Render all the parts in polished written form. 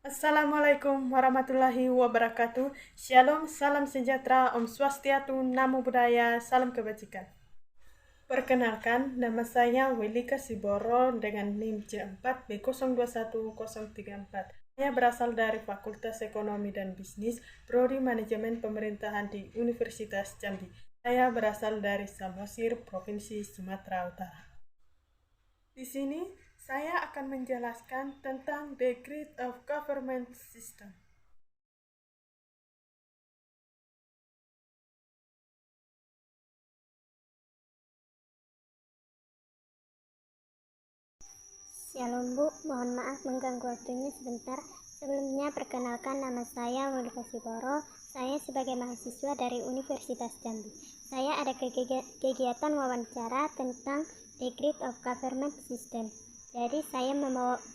Assalamualaikum warahmatullahi wabarakatuh. Shalom, salam sejahtera, Om Swastiatu, Namo Buddhaya, salam kebajikan. Perkenalkan, nama saya Welika Siboro dengan NIM C4B021034. Saya berasal dari Fakultas Ekonomi dan Bisnis, Prodi Manajemen Pemerintahan di Universitas Jambi. Saya berasal dari Samosir, Provinsi Sumatera Utara. Di sini saya akan menjelaskan tentang the grid of government system. Shalom Bu, mohon maaf mengganggu waktunya sebentar. Sebelumnya perkenalkan, nama saya Welika Siboro. Saya sebagai mahasiswa dari Universitas Jambi. Saya ada kegiatan wawancara tentang the grid of government system. Jadi saya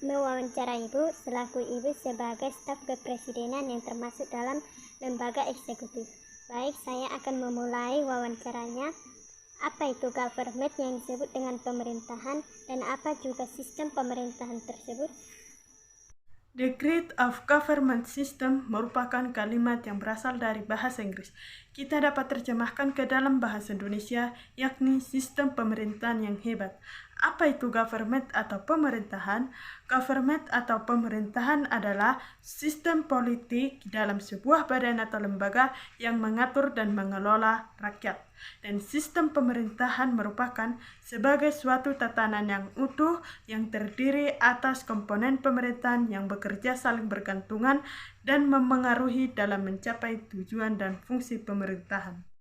mewawancara Ibu selaku Ibu sebagai staf kepresidenan yang termasuk dalam lembaga eksekutif. Baik, saya akan memulai wawancaranya. Apa itu government yang disebut dengan pemerintahan dan apa juga sistem pemerintahan tersebut? The grid of government system merupakan kalimat yang berasal dari bahasa Inggris. Kita dapat terjemahkan ke dalam bahasa Indonesia, yakni sistem pemerintahan yang hebat. Apa itu government atau pemerintahan? Government atau pemerintahan adalah sistem politik dalam sebuah badan atau lembaga yang mengatur dan mengelola rakyat. Dan sistem pemerintahan merupakan sebagai suatu tatanan yang utuh yang terdiri atas komponen pemerintahan yang bekerja saling bergantungan dan memengaruhi dalam mencapai tujuan dan fungsi pemerintahan.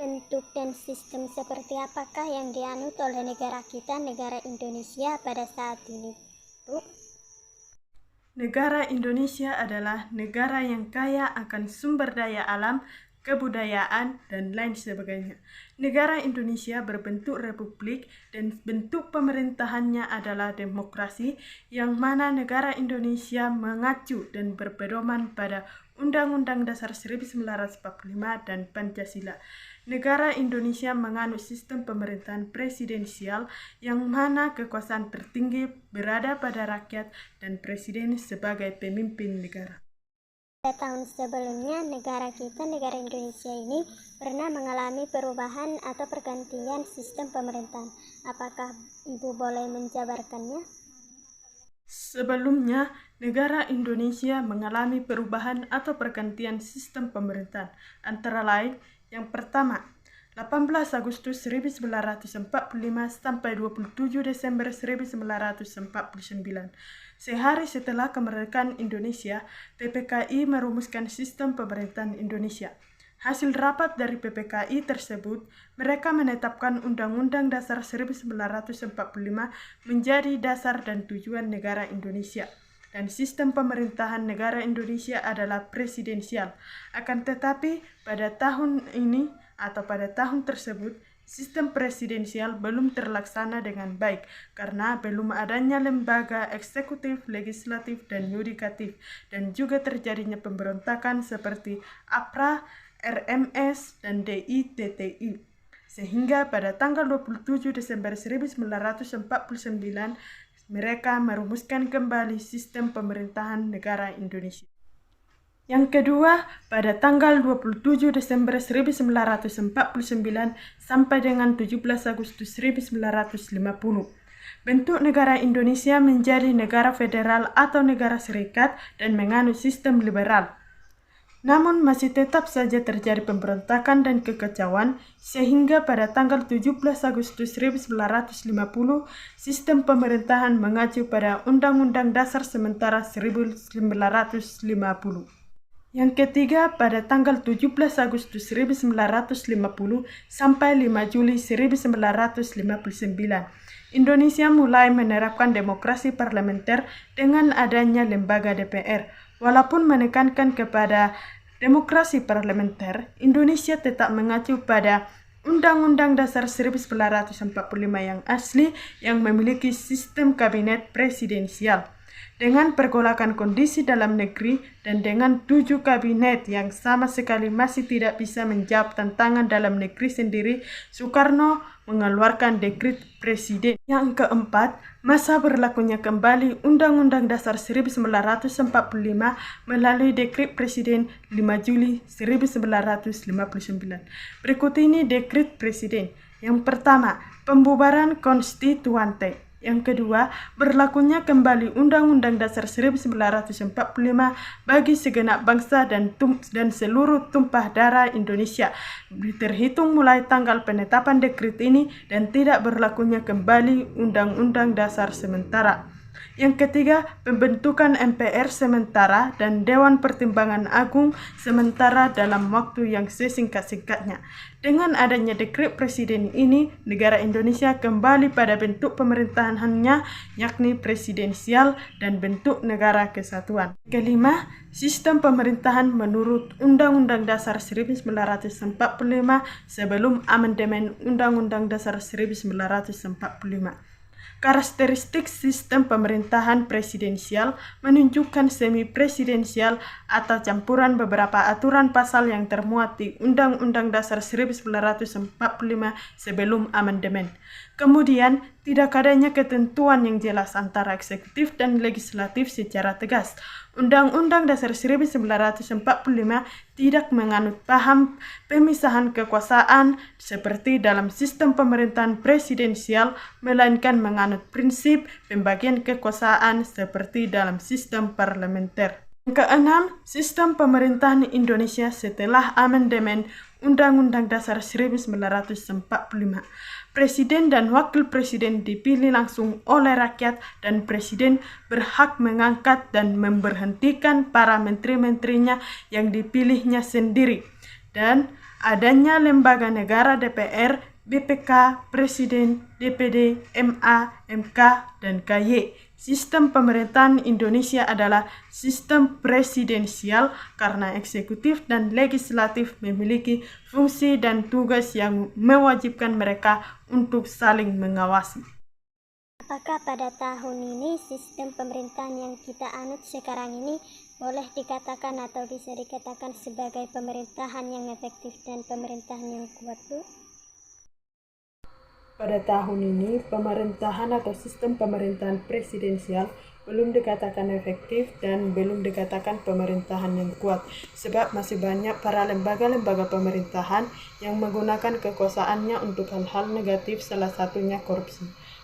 Bentuk dan sistem seperti apakah yang dianut oleh negara kita, negara Indonesia pada saat ini, Bu? Negara Indonesia adalah negara yang kaya akan sumber daya alam, kebudayaan, dan lain sebagainya. Negara Indonesia berbentuk republik dan bentuk pemerintahannya adalah demokrasi, yang mana negara Indonesia mengacu dan berpedoman pada Undang-Undang Dasar 1945 dan Pancasila. Negara Indonesia menganut sistem pemerintahan presidensial yang mana kekuasaan tertinggi berada pada rakyat dan presiden sebagai pemimpin negara. Pada tahun sebelumnya, negara kita, negara Indonesia ini pernah mengalami perubahan atau pergantian sistem pemerintahan. Apakah Ibu boleh menjabarkannya? Sebelumnya, negara Indonesia mengalami perubahan atau pergantian sistem pemerintahan, antara lain yang pertama, 18 Agustus 1945 sampai 27 Desember 1949. Sehari setelah kemerdekaan Indonesia, PPKI merumuskan sistem pemerintahan Indonesia. Hasil rapat dari PPKI tersebut, mereka menetapkan Undang-Undang Dasar 1945 menjadi dasar dan tujuan negara Indonesia. Dan sistem pemerintahan negara Indonesia adalah presidensial. Akan tetapi, pada tahun ini atau pada tahun tersebut, sistem presidensial belum terlaksana dengan baik karena belum adanya lembaga eksekutif, legislatif, dan yudikatif, dan juga terjadinya pemberontakan seperti APRA, RMS, dan DITTI. Sehingga pada tanggal 27 Desember 1949, mereka merumuskan kembali sistem pemerintahan negara Indonesia. Yang kedua, pada tanggal 27 Desember 1949 sampai dengan 17 Agustus 1950, bentuk negara Indonesia menjadi negara federal atau negara serikat dan menganut sistem liberal. Namun masih tetap saja terjadi pemberontakan dan kekacauan sehingga pada tanggal 17 Agustus 1950 sistem pemerintahan mengacu pada Undang-Undang Dasar Sementara 1950. Yang ketiga, pada tanggal 17 Agustus 1950 sampai 5 Juli 1959, Indonesia mulai menerapkan demokrasi parlementer dengan adanya lembaga DPR. Walaupun menekankan kepada demokrasi parlementer, Indonesia tetap mengacu pada Undang-Undang Dasar 1945 yang asli yang memiliki sistem kabinet presidensial. Dengan pergolakan kondisi dalam negeri dan dengan 7 kabinet yang sama sekali masih tidak bisa menjawab tantangan dalam negeri sendiri, Soekarno mengeluarkan dekret presiden. Yang keempat, masa berlakunya kembali Undang-Undang Dasar 1945 melalui dekret presiden 5 Juli 1959. Berikut ini dekret presiden. Yang pertama, pembubaran konstituante. Yang kedua, berlakunya kembali Undang-Undang Dasar 1945 bagi segenap bangsa dan seluruh tumpah darah Indonesia, terhitung mulai tanggal penetapan dekret ini dan tidak berlakunya kembali Undang-Undang Dasar sementara. Yang ketiga, pembentukan MPR sementara dan Dewan Pertimbangan Agung sementara dalam waktu yang sesingkat-singkatnya. Dengan adanya dekret presiden ini, negara Indonesia kembali pada bentuk pemerintahannya, yakni presidensial dan bentuk negara kesatuan. Kelima, sistem pemerintahan menurut Undang-Undang Dasar 1945 sebelum amandemen Undang-Undang Dasar 1945. Karakteristik sistem pemerintahan presidensial menunjukkan semi-presidensial atau campuran beberapa aturan pasal yang termuat di Undang-Undang Dasar 1945 sebelum amandemen. Kemudian, tidak adanya ketentuan yang jelas antara eksekutif dan legislatif secara tegas. Undang-Undang Dasar 1945 tidak menganut paham pemisahan kekuasaan seperti dalam sistem pemerintahan presidensial, melainkan menganut prinsip pembagian kekuasaan seperti dalam sistem parlementer. Keenam, sistem pemerintahan Indonesia setelah amandemen Undang-Undang Dasar 1945. Presiden dan wakil presiden dipilih langsung oleh rakyat dan presiden berhak mengangkat dan memberhentikan para menteri-menterinya yang dipilihnya sendiri. Dan adanya lembaga negara DPR, BPK, Presiden, DPD, MA, MK, dan KY. Sistem pemerintahan Indonesia adalah sistem presidensial karena eksekutif dan legislatif memiliki fungsi dan tugas yang mewajibkan mereka untuk saling mengawasi. Apakah pada tahun ini sistem pemerintahan yang kita anut sekarang ini boleh dikatakan atau bisa dikatakan sebagai pemerintahan yang efektif dan pemerintahan yang kuat, Bu? Pada tahun ini, pemerintahan atau sistem pemerintahan presidensial belum dikatakan efektif dan belum dikatakan pemerintahan yang kuat, sebab masih banyak para lembaga-lembaga pemerintahan yang menggunakan kekuasaannya untuk hal-hal negatif, salah satunya korupsi.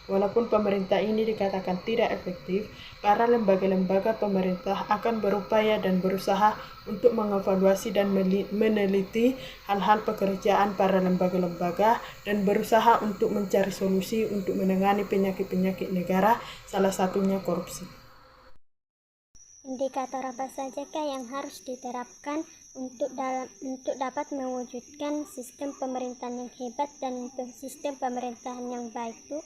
Walaupun pemerintah ini dikatakan tidak efektif, para lembaga-lembaga pemerintah akan berupaya dan berusaha untuk mengevaluasi dan meneliti hal-hal pekerjaan para lembaga-lembaga dan berusaha untuk mencari solusi untuk menangani penyakit-penyakit negara, salah satunya korupsi. Indikator apa sajakah yang harus diterapkan untuk dapat mewujudkan sistem pemerintahan yang hebat dan sistem pemerintahan yang baik, Bu?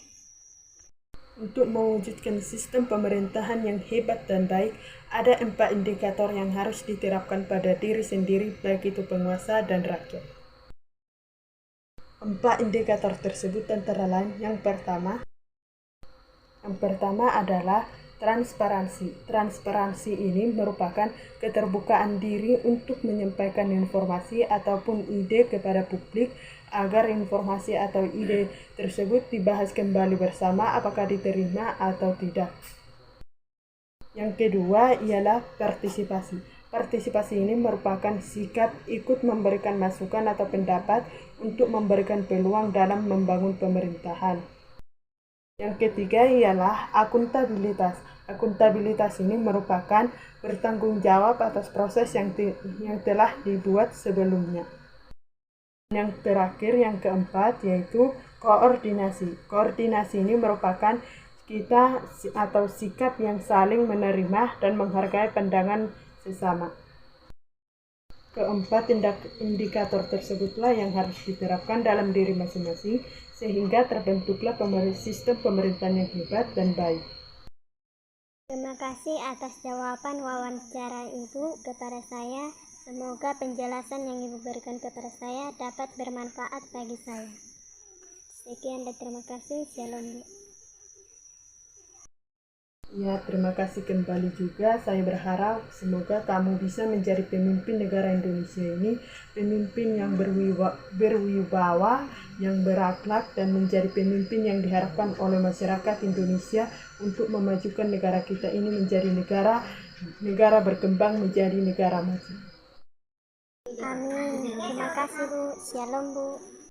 Untuk mewujudkan sistem pemerintahan yang hebat dan baik, ada 4 indikator yang harus diterapkan pada diri sendiri, baik itu penguasa dan rakyat. 4 indikator tersebut antara lain, yang pertama adalah transparansi. Transparansi ini merupakan keterbukaan diri untuk menyampaikan informasi ataupun ide kepada publik agar informasi atau ide tersebut dibahas kembali bersama apakah diterima atau tidak. Yang kedua ialah partisipasi. Partisipasi ini merupakan sikap ikut memberikan masukan atau pendapat untuk memberikan peluang dalam membangun pemerintahan. Yang ketiga ialah akuntabilitas. Akuntabilitas ini merupakan bertanggung jawab atas proses yang telah dibuat sebelumnya. Yang terakhir, yang keempat, yaitu koordinasi. Koordinasi ini merupakan kita atau sikap yang saling menerima dan menghargai pandangan sesama. Keempat indikator tersebutlah yang harus diterapkan dalam diri masing-masing sehingga terbentuklah sistem pemerintahan yang hebat dan baik. Terima kasih atas jawaban wawancara Ibu kepada saya. Semoga penjelasan yang Ibu berikan kepada saya dapat bermanfaat bagi saya. Sekian dan terima kasih. Shalom, Bu. Ya, terima kasih kembali juga. Saya berharap semoga kamu bisa menjadi pemimpin negara Indonesia ini, pemimpin yang berwibawa, yang berakhlak, dan menjadi pemimpin yang diharapkan oleh masyarakat Indonesia untuk memajukan negara kita ini menjadi negara berkembang, menjadi negara maju. Amin. Terima kasih Bu. Shalom Bu.